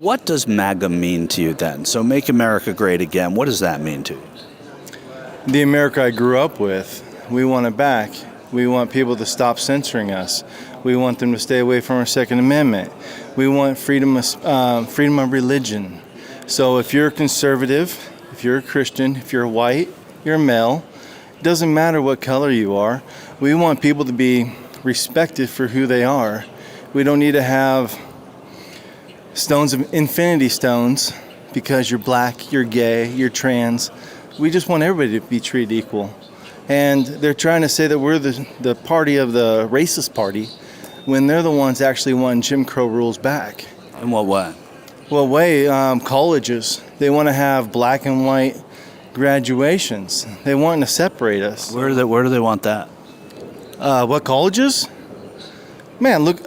What does MAGA mean to you then? So Make America Great Again, what does that mean to you? The America I grew up with, we want it back. We want people to stop censoring us. We want them to stay away from our Second Amendment. We want freedom of religion. So if you're a conservative, if you're a Christian, if you're white, you're a male, it doesn't matter what color you are. We want people to be respected for who they are. We don't need to have stones of infinity stones because you're black, you're gay, you're trans. We just want everybody to be treated equal. And they're trying to say that we're the party of the racist party when they're the ones actually wanting Jim Crow rules back. In what way? Well, colleges, they want to have black and white graduations. They want to separate us. Where do they want that? What colleges? Man, look,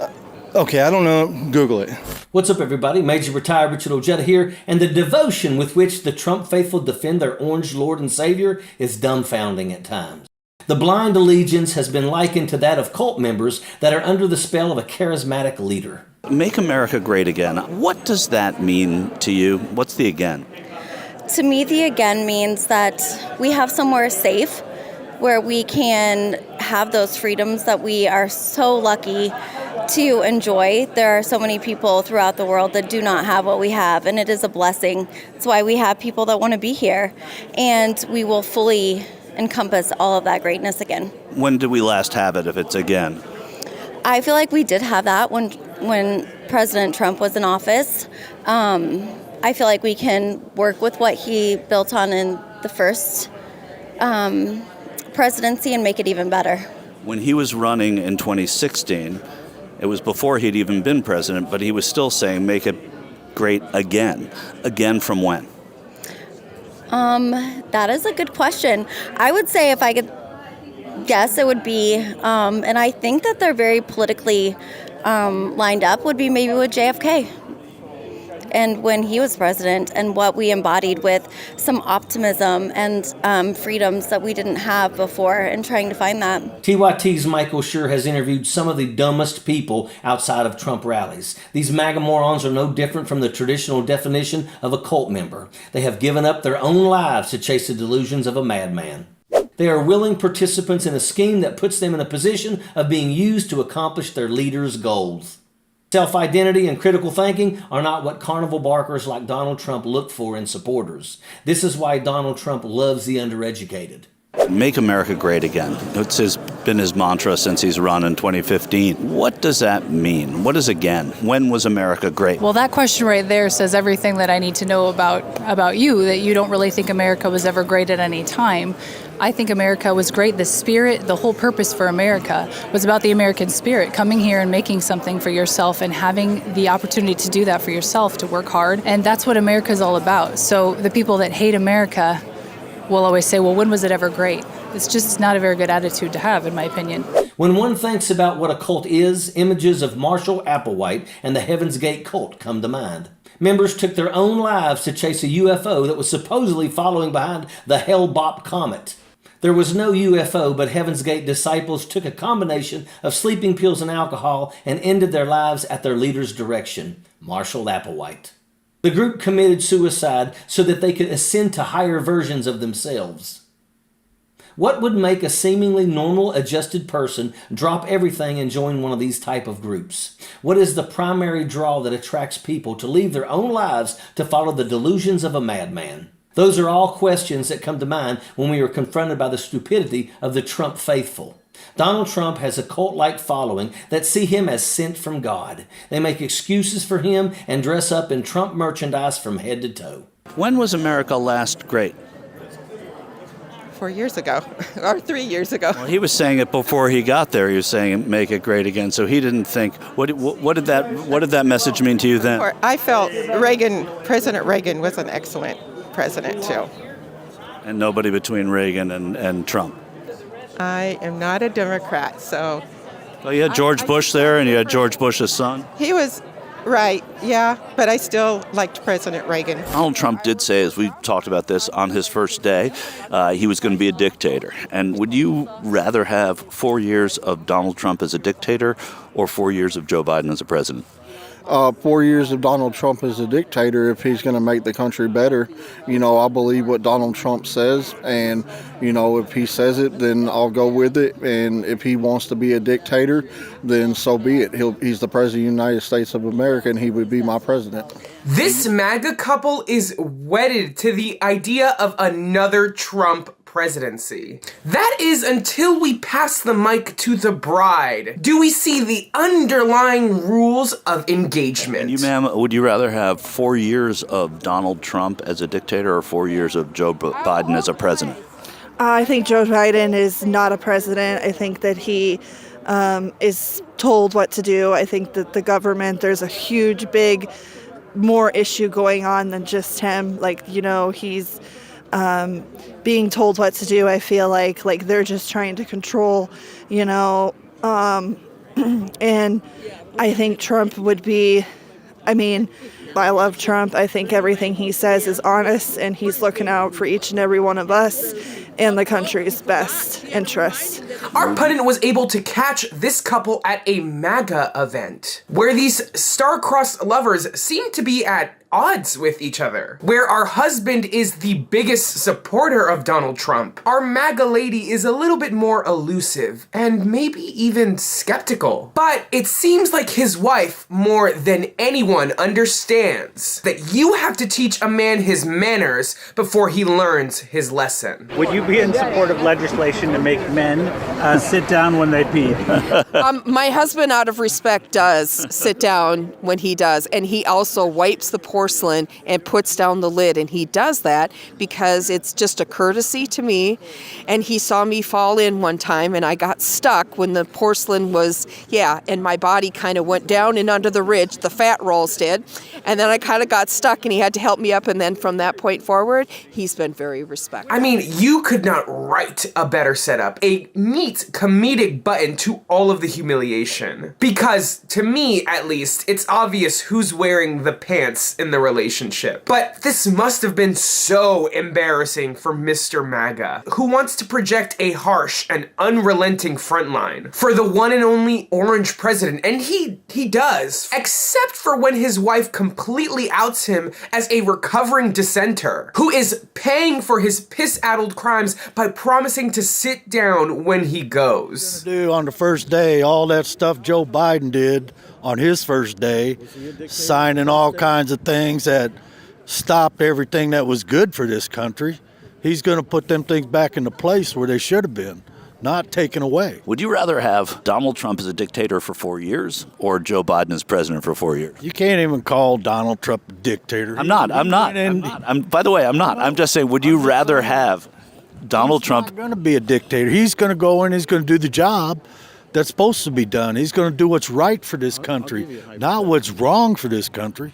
okay, I don't know, Google it. What's up, everybody? Major Retired Richard Ojeda here, and the devotion with which the Trump faithful defend their orange Lord and Savior is dumbfounding at times. The blind allegiance has been likened to that of cult members that are under the spell of a charismatic leader. Make America Great Again. What does that mean to you? What's the again? To me, the again means that we have somewhere safe where we can have those freedoms that we are so lucky to enjoy. There are so many people throughout the world that do not have what we have, and it is a blessing. That's why we have people that want to be here, and we will fully encompass all of that greatness again. When did we last have it, if it's again? I feel like we did have that when President Trump was in office. I feel like we can work with what he built on in the first presidency and make it even better. When he was running in 2016, it was before he'd even been president, but he was still saying, make it great again. Again from when? That is a good question. I would say if I could guess, it would be, and I think that they're very politically lined up, would be maybe with JFK. And when he was president, and what we embodied with some optimism and freedoms that we didn't have before, and trying to find that. TYT's Michael Schur has interviewed some of the dumbest people outside of Trump rallies. These MAGA morons are no different from the traditional definition of a cult member. They have given up their own lives to chase the delusions of a madman. They are willing participants in a scheme that puts them in a position of being used to accomplish their leaders' goals. Self-identity and critical thinking are not what carnival barkers like Donald Trump look for in supporters. This is why Donald Trump loves the undereducated. Make America Great Again. It's been his mantra since he's run in 2015. What does that mean? What is again? When was America great? Well, that question right there says everything that I need to know about you, that you don't really think America was ever great at any time. I think America was great. The spirit, the whole purpose for America was about the American spirit, coming here and making something for yourself and having the opportunity to do that for yourself, to work hard. And that's what America is all about. So the people that hate America will always say, well, when was it ever great? It's just not a very good attitude to have, in my opinion. When one thinks about what a cult is, images of Marshall Applewhite and the Heaven's Gate cult come to mind. Members took their own lives to chase a UFO that was supposedly following behind the Hale-Bopp comet. There was no UFO, but Heaven's Gate disciples took a combination of sleeping pills and alcohol and ended their lives at their leader's direction, Marshall Applewhite. The group committed suicide so that they could ascend to higher versions of themselves. What would make a seemingly normal, adjusted person drop everything and join one of these type of groups? What is the primary draw that attracts people to leave their own lives to follow the delusions of a madman? Those are all questions that come to mind when we are confronted by the stupidity of the Trump faithful. Donald Trump has a cult-like following that see him as sent from God. They make excuses for him and dress up in Trump merchandise from head to toe. When was America last great? 4 years ago, or 3 years ago. Well, he was saying it before he got there. He was saying make it great again. So he didn't think. What did that message mean to you then? I felt President Reagan was an excellent president too. And nobody between Reagan and Trump. I am not a Democrat, so. Well, you had George Bush there, and you had George Bush's son. He was right, yeah, but I still liked President Reagan. Donald Trump did say, as we talked about this on his first day, he was going to be a dictator. And would you rather have 4 years of Donald Trump as a dictator or 4 years of Joe Biden as a president? 4 years of Donald Trump as a dictator if he's going to make the country better. I believe what Donald Trump says, and, if he says it, then I'll go with it. And if he wants to be a dictator, then so be it. He's the president of the United States of America, and he would be my president. This MAGA couple is wedded to the idea of another Trump presidency. That is until we pass the mic to the bride. Do we see the underlying rules of engagement? And you, ma'am, would you rather have 4 years of Donald Trump as a dictator or 4 years of Joe Biden as a president? I think Joe Biden is not a president. I think that he is told what to do. I think that the government, there's a huge, big, more issue going on than just him. He's being told what to do. I feel like they're just trying to control, and I think Trump would be, I love Trump. I think everything he says is honest, and he's looking out for each and every one of us and the country's best interest. Our pundit was able to catch this couple at a MAGA event, where these star-crossed lovers seem to be at odds with each other, where our husband is the biggest supporter of Donald Trump. Our MAGA lady is a little bit more elusive and maybe even skeptical. But it seems like his wife, more than anyone, understands that you have to teach a man his manners before he learns his lesson. Would you be in support of legislation to make men sit down when they pee? My husband, out of respect, does sit down when he does, and he also wipes the porcelain and puts down the lid, and he does that because it's just a courtesy to me. And he saw me fall in one time, and I got stuck when the porcelain was, and my body kind of went down and under the ridge, the fat rolls did, and then I kind of got stuck, and he had to help me up, and then from that point forward, he's been very respectful. I mean, you could not write a better setup, a neat comedic button to all of the humiliation. Because, to me at least, it's obvious who's wearing the pants in the relationship. But this must have been so embarrassing for Mr. MAGA, who wants to project a harsh and unrelenting frontline for the one and only orange president, and he does, except for when his wife completely outs him as a recovering dissenter, who is paying for his piss-addled crimes by promising to sit down when he goes. Do on the first day all that stuff Joe Biden did on his first day, signing all kinds of things that stopped everything that was good for this country. He's going to put them things back into place where they should have been, not taken away. Would you rather have Donald Trump as a dictator for 4 years or Joe Biden as president for 4 years? You can't even call Donald Trump a dictator. I'm not. By the way, I'm not. I'm just saying, would you rather have Donald Trump? He's not going to be a dictator. He's going to go in, he's going to do the job that's supposed to be done. He's going to do what's right for this country, not what's wrong for this country.